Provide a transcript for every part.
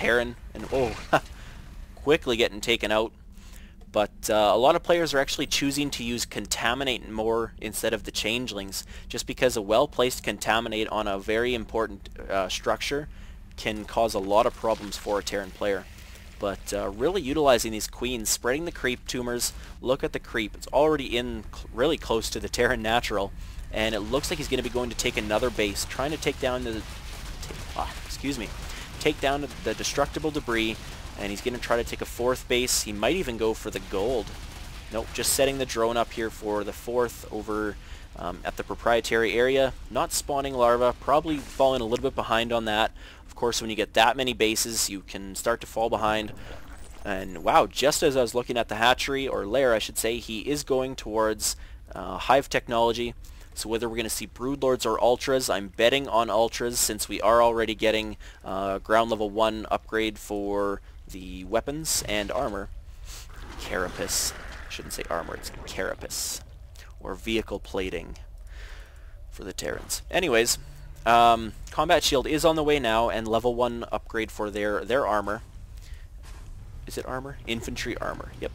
Terran, and oh, quickly getting taken out. But a lot of players are actually choosing to use Contaminate more instead of the Changelings, just because a well-placed Contaminate on a very important structure can cause a lot of problems for a Terran player. But really utilizing these Queens, spreading the creep tumors. Look at the creep. It's already in really close to the Terran natural, and it looks like he's going to be going to take another base, trying to take down the take down the destructible debris, and he's going to try to take a fourth base. He might even go for the gold. Nope, just setting the drone up here for the fourth over at the proprietary area. Not spawning larva, probably falling a little bit behind on that. Of course, when you get that many bases, you can start to fall behind. And wow, just as I was looking at the hatchery, or lair I should say, he is going towards hive technology. So whether we're going to see Broodlords or Ultras, I'm betting on Ultras since we are already getting ground level 1 upgrade for the weapons and armor. Carapace. I shouldn't say armor, it's Carapace. Or vehicle plating for the Terrans. Anyways, Combat Shield is on the way now, and level 1 upgrade for their armor. Is it armor? Infantry armor, yep.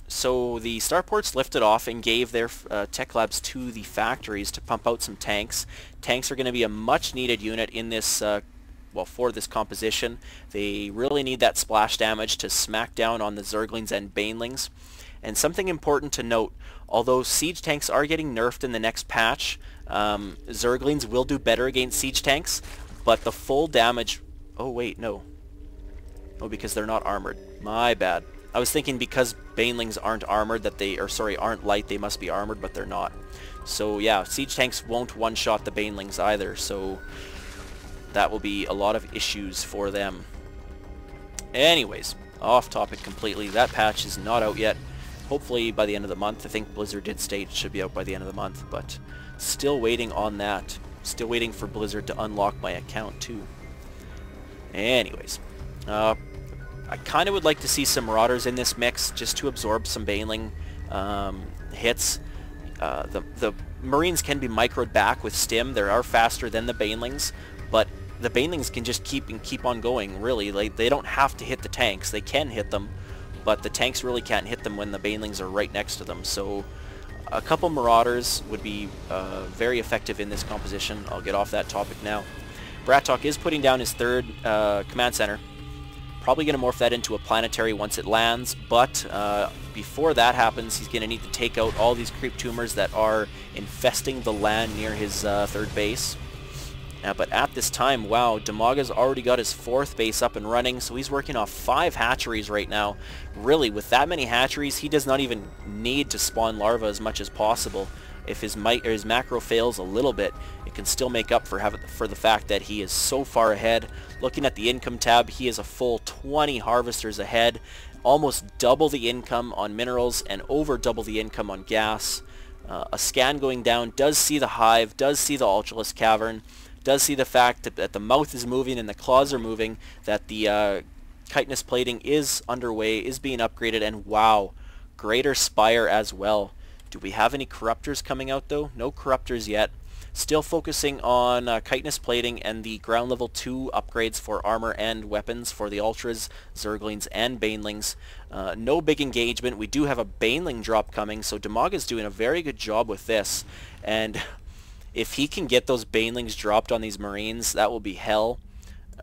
So the starports lifted off and gave their tech labs to the factories to pump out some tanks. Tanks are going to be a much needed unit in this, well, for this composition. They really need that splash damage to smack down on the Zerglings and Banelings. And something important to note, although siege tanks are getting nerfed in the next patch, Zerglings will do better against siege tanks, but the full damage... Oh wait, no. Oh, because they're not armored. My bad. I was thinking because Banelings aren't armored that they, or sorry, aren't light, they must be armored, but they're not. So yeah, siege tanks won't one-shot the Banelings either, so that will be a lot of issues for them. Anyways, off topic completely. That patch is not out yet. Hopefully by the end of the month. I think Blizzard did state it should be out by the end of the month, but still waiting on that. Still waiting for Blizzard to unlock my account too. Anyways, I kind of would like to see some Marauders in this mix just to absorb some Baneling hits. The Marines can be microed back with Stim. They are faster than the Banelings, but the Banelings can just keep on going, really. Like, they don't have to hit the tanks. They can hit them, but the tanks really can't hit them when the Banelings are right next to them. So a couple Marauders would be very effective in this composition. I'll get off that topic now. BratOK is putting down his third command center. Probably going to morph that into a planetary once it lands, but before that happens, he's going to need to take out all these creep tumors that are infesting the land near his third base. But at this time, wow, Dimaga's already got his fourth base up and running, so he's working off 5 hatcheries right now. Really, with that many hatcheries, he does not even need to spawn larvae as much as possible. If his macro fails a little bit, it can still make up for the fact that he is so far ahead. Looking at the income tab, he is a full 20 harvesters ahead, almost double the income on minerals and over double the income on gas. A scan going down does see the hive, does see the Ultralisk Cavern, does see the fact that the mouth is moving and the claws are moving, that the chitinous plating is underway, is being upgraded, and wow, greater spire as well. Do we have any corruptors coming out though? No corruptors yet. Still focusing on chitinous plating and the ground level 2 upgrades for armor and weapons for the Ultras, Zerglings, and Banelings. No big engagement. We do have a Baneling drop coming, so Dimaga's doing a very good job with this. And if he can get those Banelings dropped on these Marines, that will be hell.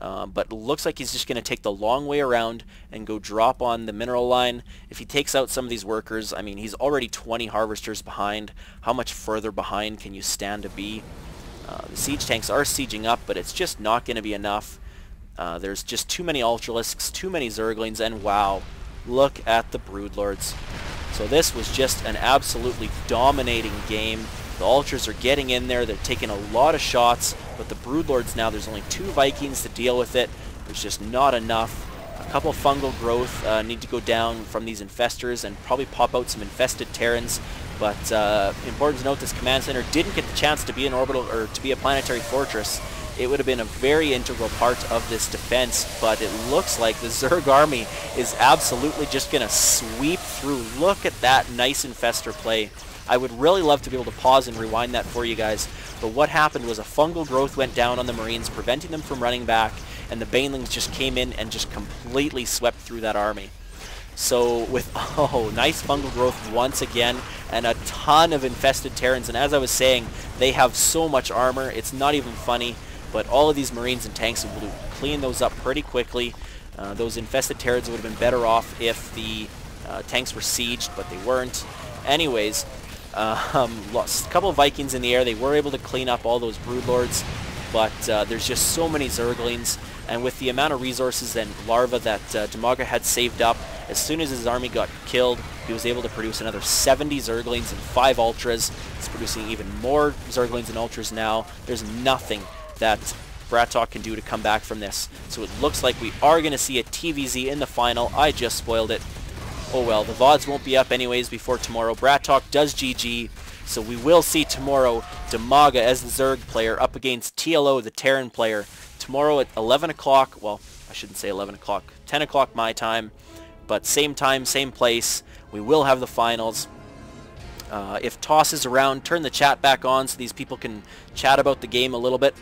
But it looks like he's just going to take the long way around and go drop on the mineral line. If he takes out some of these workers, I mean, he's already 20 harvesters behind. How much further behind can you stand to be? The siege tanks are sieging up, but it's just not going to be enough. There's just too many Ultralisks, too many Zerglings, and wow, look at the Broodlords. So this was just an absolutely dominating game. The Ultras are getting in there, they're taking a lot of shots, but the Broodlords now, there's only 2 Vikings to deal with it. There's just not enough. A couple fungal growth need to go down from these infestors and probably pop out some infested Terrans. But important to note, this command center didn't get the chance to be an orbital or to be a planetary fortress. It would have been a very integral part of this defense, but it looks like the Zerg army is absolutely just going to sweep through. Look at that nice infestor play. I would really love to be able to pause and rewind that for you guys, but what happened was a fungal growth went down on the Marines, preventing them from running back, and the banelings just came in and just completely swept through that army. So with, oh, nice fungal growth once again, and a ton of infested Terrans, and as I was saying, they have so much armor, it's not even funny, but all of these Marines and tanks will clean those up pretty quickly. Those infested Terrans would have been better off if the tanks were sieged, but they weren't. Anyways, lost a couple of Vikings in the air. They were able to clean up all those Broodlords, but there's just so many Zerglings, and with the amount of resources and larvae that Dimaga had saved up, as soon as his army got killed, he was able to produce another 70 Zerglings and 5 Ultras. He's producing even more Zerglings and Ultras now. There's nothing that BratOK can do to come back from this. So it looks like we are going to see a TVZ in the final. I just spoiled it. Oh well, the VODs won't be up anyways before tomorrow. BratOK does GG, so we will see tomorrow Dimaga as the Zerg player up against TLO, the Terran player, tomorrow at 11 o'clock. Well, I shouldn't say 11 o'clock, 10 o'clock my time, but same time, same place. We will have the finals. If Toss is around, turn the chat back on so these people can chat about the game a little bit.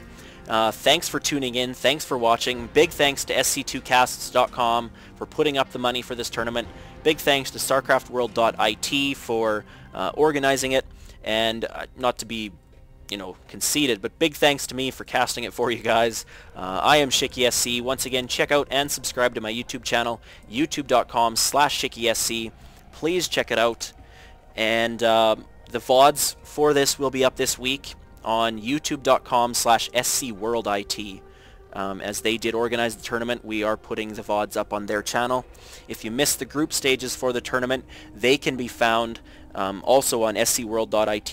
Thanks for tuning in. Thanks for watching. Big thanks to SC2casts.com for putting up the money for this tournament. Big thanks to starcraftworld.it for organizing it. And not to be, you know, conceited, but big thanks to me for casting it for you guys. I am SchickySC. Once again, check out and subscribe to my YouTube channel, youtube.com/SchickySC. Please check it out. And the VODs for this will be up this week on youtube.com/scworldit. As they did organize the tournament, we are putting the VODs up on their channel. If you missed the group stages for the tournament, they can be found also on scworld.it